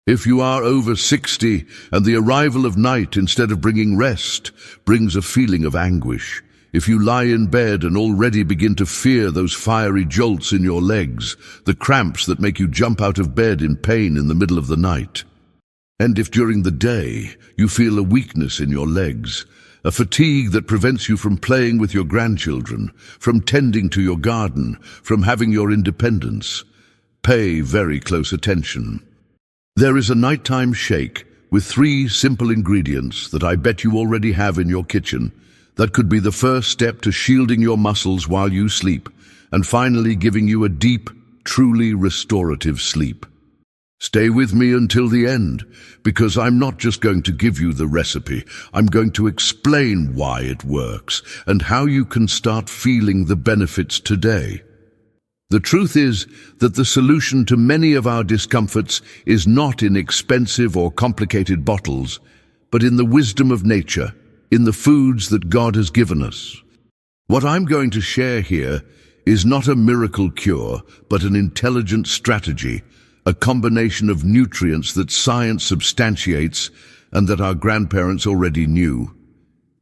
If you are over 60 and the arrival of night instead of bringing rest brings a feeling of anguish, if you lie in bed and already begin to fear those fiery jolts in your legs, the cramps that make you jump out of bed in pain in the middle of the night, and if during the day you feel a weakness in your legs, a fatigue that prevents you from playing with your grandchildren, from tending to your garden, from having your independence, pay very close attention. There is a nighttime shake with 3 simple ingredients that I bet you already have in your kitchen that could be the first step to shielding your muscles while you sleep and finally giving you a deep, truly restorative sleep. Stay with me until the end, because I'm not just going to give you the recipe, I'm going to explain why it works and how you can start feeling the benefits today. The truth is that the solution to many of our discomforts is not in expensive or complicated bottles, but in the wisdom of nature, in the foods that God has given us. What I'm going to share here is not a miracle cure, but an intelligent strategy, a combination of nutrients that science substantiates and that our grandparents already knew.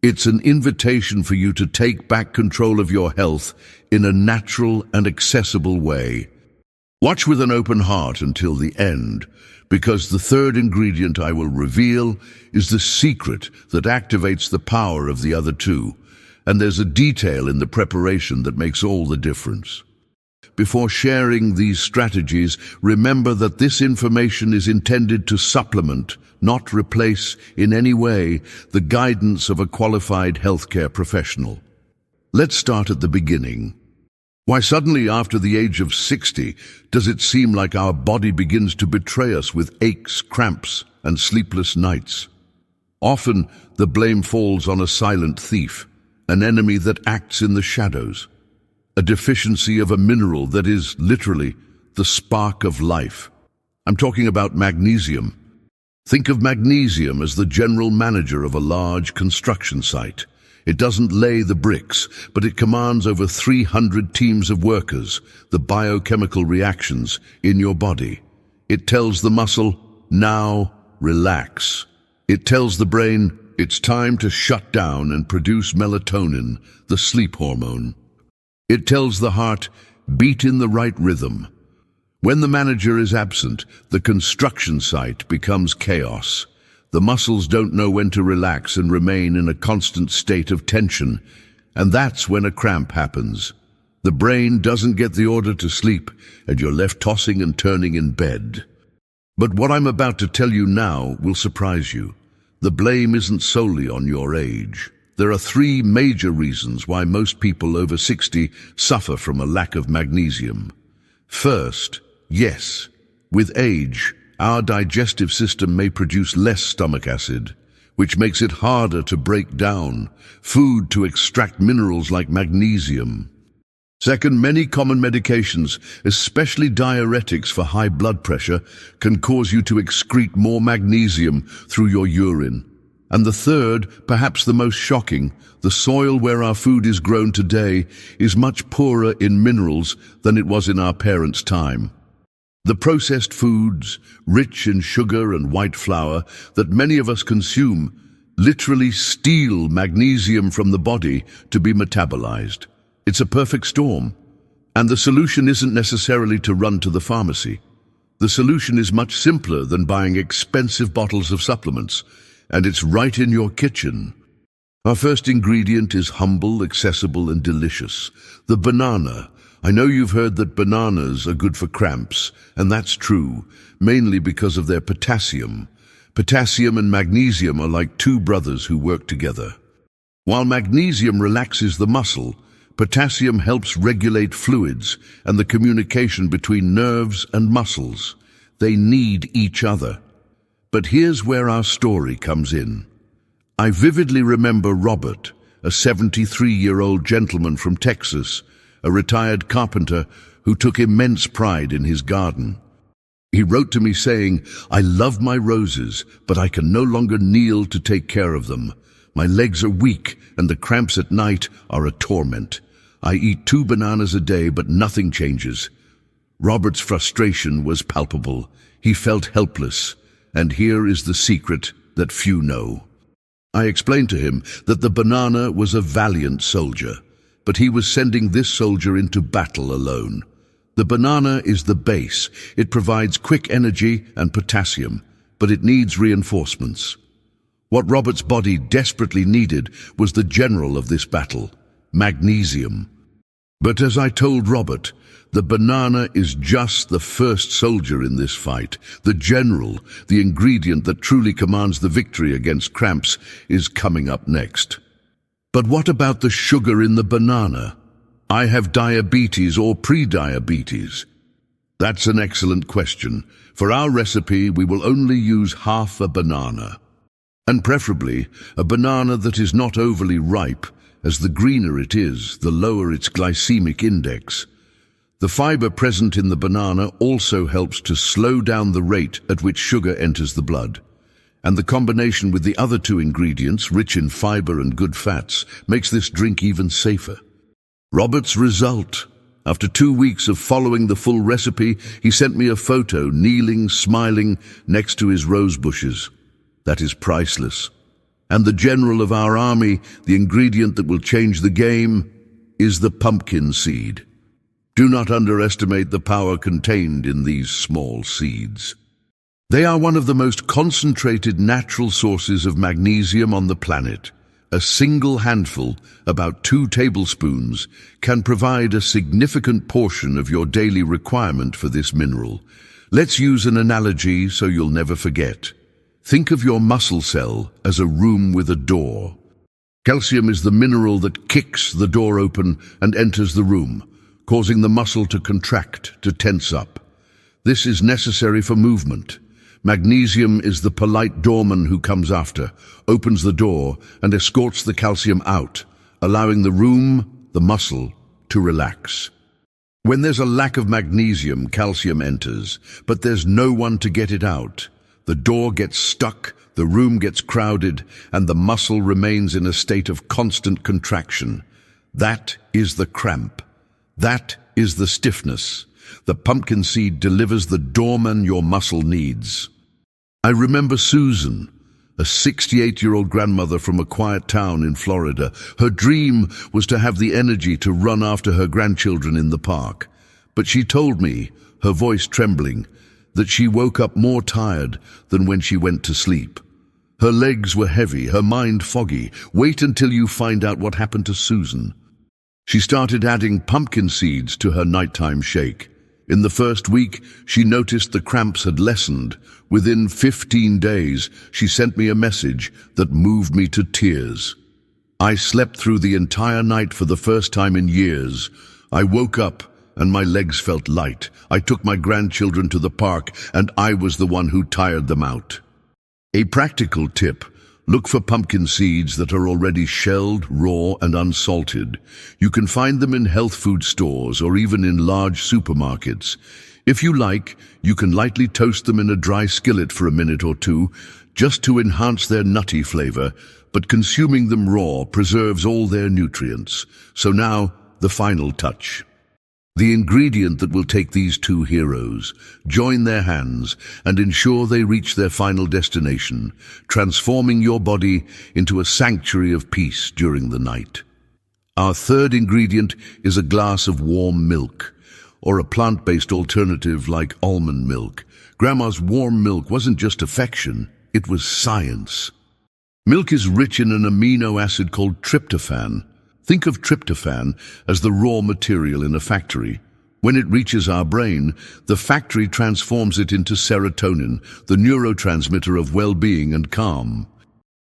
It's an invitation for you to take back control of your health in a natural and accessible way. Watch with an open heart until the end, because the third ingredient I will reveal is the secret that activates the power of the other 2, and there's a detail in the preparation that makes all the difference. Before sharing these strategies, remember that this information is intended to supplement, not replace in any way, the guidance of a qualified healthcare professional. Let's start at the beginning. Why suddenly after the age of 60 does it seem like our body begins to betray us with aches, cramps, and sleepless nights? Often the blame falls on a silent thief, an enemy that acts in the shadows, a deficiency of a mineral that is literally the spark of life. I'm talking about magnesium. Think of magnesium as the general manager of a large construction site. It doesn't lay the bricks, but it commands over 300 teams of workers, the biochemical reactions in your body. It tells the muscle, now relax. It tells the brain, it's time to shut down and produce melatonin, the sleep hormone. It tells the heart, beat in the right rhythm. When the manager is absent, the construction site becomes chaos. The muscles don't know when to relax and remain in a constant state of tension, and that's when a cramp happens. The brain doesn't get the order to sleep, and you're left tossing and turning in bed. But what I'm about to tell you now will surprise you. The blame isn't solely on your age. There are 3 major reasons why most people over 60 suffer from a lack of magnesium. First, yes, with age, our digestive system may produce less stomach acid, which makes it harder to break down food to extract minerals like magnesium. Second, many common medications, especially diuretics for high blood pressure, can cause you to excrete more magnesium through your urine. And the third, perhaps the most shocking, the soil where our food is grown today is much poorer in minerals than it was in our parents' time. The processed foods, rich in sugar and white flour, that many of us consume, literally steal magnesium from the body to be metabolized. It's a perfect storm. And the solution isn't necessarily to run to the pharmacy. The solution is much simpler than buying expensive bottles of supplements, and it's right in your kitchen. Our first ingredient is humble, accessible, and delicious. The banana. I know you've heard that bananas are good for cramps, and that's true, mainly because of their potassium. Potassium and magnesium are like 2 brothers who work together. While magnesium relaxes the muscle, potassium helps regulate fluids and the communication between nerves and muscles. They need each other. But here's where our story comes in. I vividly remember Robert, a 73-year-old gentleman from Texas, a retired carpenter who took immense pride in his garden. He wrote to me saying, "I love my roses, but I can no longer kneel to take care of them. My legs are weak, and the cramps at night are a torment. I eat 2 bananas a day, but nothing changes." Robert's frustration was palpable. He felt helpless. And here is the secret that few know. I explained to him that the banana was a valiant soldier, but he was sending this soldier into battle alone. The banana is the base. It provides quick energy and potassium, but it needs reinforcements. What Robert's body desperately needed was the general of this battle, magnesium. But as I told Robert, the banana is just the first soldier in this fight. The general, the ingredient that truly commands the victory against Cramps, is coming up next. But what about the sugar in the banana? I have diabetes or pre-diabetes. That's an excellent question. For our recipe, we will only use half a banana. And preferably, a banana that is not overly ripe, as the greener it is, the lower its glycemic index. The fiber present in the banana also helps to slow down the rate at which sugar enters the blood. And the combination with the other two ingredients, rich in fiber and good fats, makes this drink even safer. Robert's result. After 2 weeks of following the full recipe, he sent me a photo, kneeling, smiling, next to his rose bushes. That is priceless. And the general of our army, the ingredient that will change the game, is the pumpkin seed. Do not underestimate the power contained in these small seeds. They are one of the most concentrated natural sources of magnesium on the planet. A single handful, about 2 tablespoons, can provide a significant portion of your daily requirement for this mineral. Let's use an analogy so you'll never forget. Think of your muscle cell as a room with a door. Calcium is the mineral that kicks the door open and enters the room, causing the muscle to contract, to tense up. This is necessary for movement. Magnesium is the polite doorman who comes after, opens the door, and escorts the calcium out, allowing the room, the muscle, to relax. When there's a lack of magnesium, calcium enters, but there's no one to get it out. The door gets stuck, the room gets crowded, and the muscle remains in a state of constant contraction. That is the cramp. That is the stiffness. The pumpkin seed delivers the doorman your muscle needs. I remember Susan, a 68-year-old grandmother from a quiet town in Florida. Her dream was to have the energy to run after her grandchildren in the park. But she told me, her voice trembling, that she woke up more tired than when she went to sleep. Her legs were heavy, her mind foggy. Wait until you find out what happened to Susan. She started adding pumpkin seeds to her nighttime shake. In the first week, she noticed the cramps had lessened. Within 15 days, she sent me a message that moved me to tears. I slept through the entire night for the first time in years. I woke up and my legs felt light. I took my grandchildren to the park and I was the one who tired them out. A practical tip. Look for pumpkin seeds that are already shelled, raw, and unsalted. You can find them in health food stores or even in large supermarkets. If you like, you can lightly toast them in a dry skillet for a minute or two, just to enhance their nutty flavor, but consuming them raw preserves all their nutrients. So now, the final touch. The ingredient that will take these two heroes, join their hands, and ensure they reach their final destination, transforming your body into a sanctuary of peace during the night. Our third ingredient is a glass of warm milk, or a plant-based alternative like almond milk. Grandma's warm milk wasn't just affection, it was science. Milk is rich in an amino acid called tryptophan. Think of tryptophan as the raw material in a factory. When it reaches our brain, the factory transforms it into serotonin, the neurotransmitter of well-being and calm.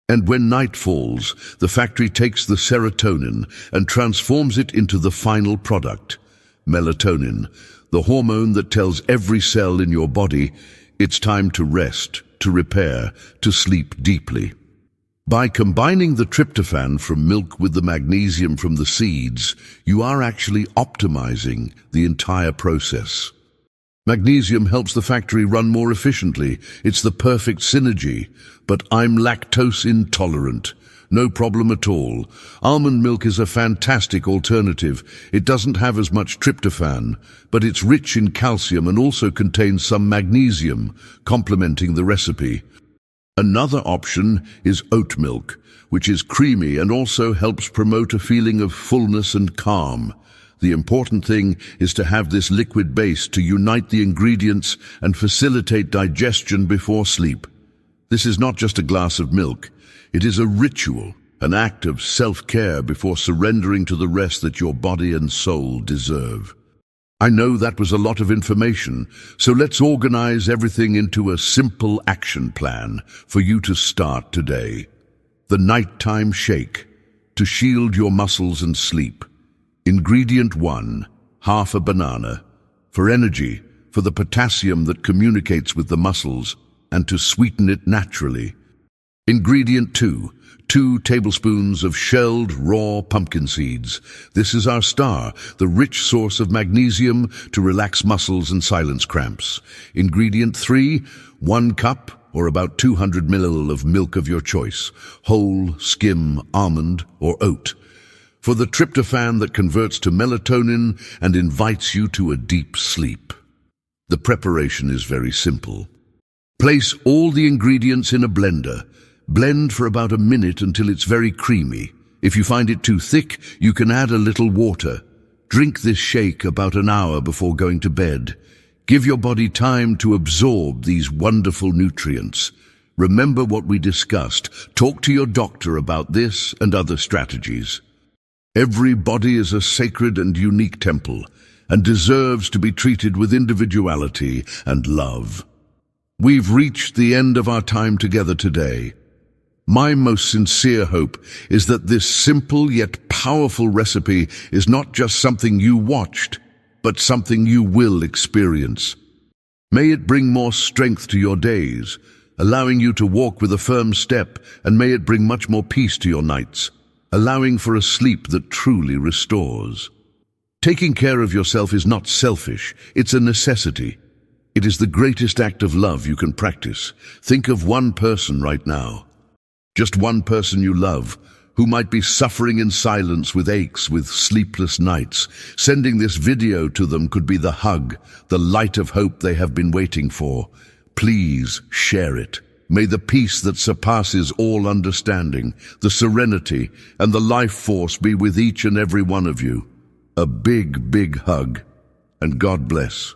And when night falls, the factory takes the serotonin and transforms it into the final product, melatonin, the hormone that tells every cell in your body it's time to rest, to repair, to sleep deeply. By combining the tryptophan from milk with the magnesium from the seeds, you are actually optimizing the entire process. Magnesium helps the factory run more efficiently. It's the perfect synergy. But I'm lactose intolerant. No problem at all. Almond milk is a fantastic alternative. It doesn't have as much tryptophan, but it's rich in calcium and also contains some magnesium, complementing the recipe. Another option is oat milk, which is creamy and also helps promote a feeling of fullness and calm. The important thing is to have this liquid base to unite the ingredients and facilitate digestion before sleep. This is not just a glass of milk. It is a ritual, an act of self-care before surrendering to the rest that your body and soul deserve. I know that was a lot of information, so let's organize everything into a simple action plan for you to start today. The nighttime shake, to shield your muscles and sleep. Ingredient 1, half a banana. For energy, for the potassium that communicates with the muscles, and to sweeten it naturally. Ingredient 2, 2 tablespoons of shelled raw pumpkin seeds. This is our star, the rich source of magnesium to relax muscles and silence cramps. Ingredient 3, 1 cup or about 200 ml of milk of your choice, whole, skim, almond or oat. For the tryptophan that converts to melatonin and invites you to a deep sleep. The preparation is very simple. Place all the ingredients in a blender. Blend for about a minute until it's very creamy. If you find it too thick, you can add a little water. Drink this shake about an hour before going to bed. Give your body time to absorb these wonderful nutrients. Remember what we discussed. Talk to your doctor about this and other strategies. Every body is a sacred and unique temple and deserves to be treated with individuality and love. We've reached the end of our time together today. My most sincere hope is that this simple yet powerful recipe is not just something you watched, but something you will experience. May it bring more strength to your days, allowing you to walk with a firm step, and may it bring much more peace to your nights, allowing for a sleep that truly restores. Taking care of yourself is not selfish, it's a necessity. It is the greatest act of love you can practice. Think of one person right now. Just one person you love, who might be suffering in silence with aches, with sleepless nights. Sending this video to them could be the hug, the light of hope they have been waiting for. Please share it. May the peace that surpasses all understanding, the serenity, and the life force be with each and every one of you. A big, big hug, and God bless.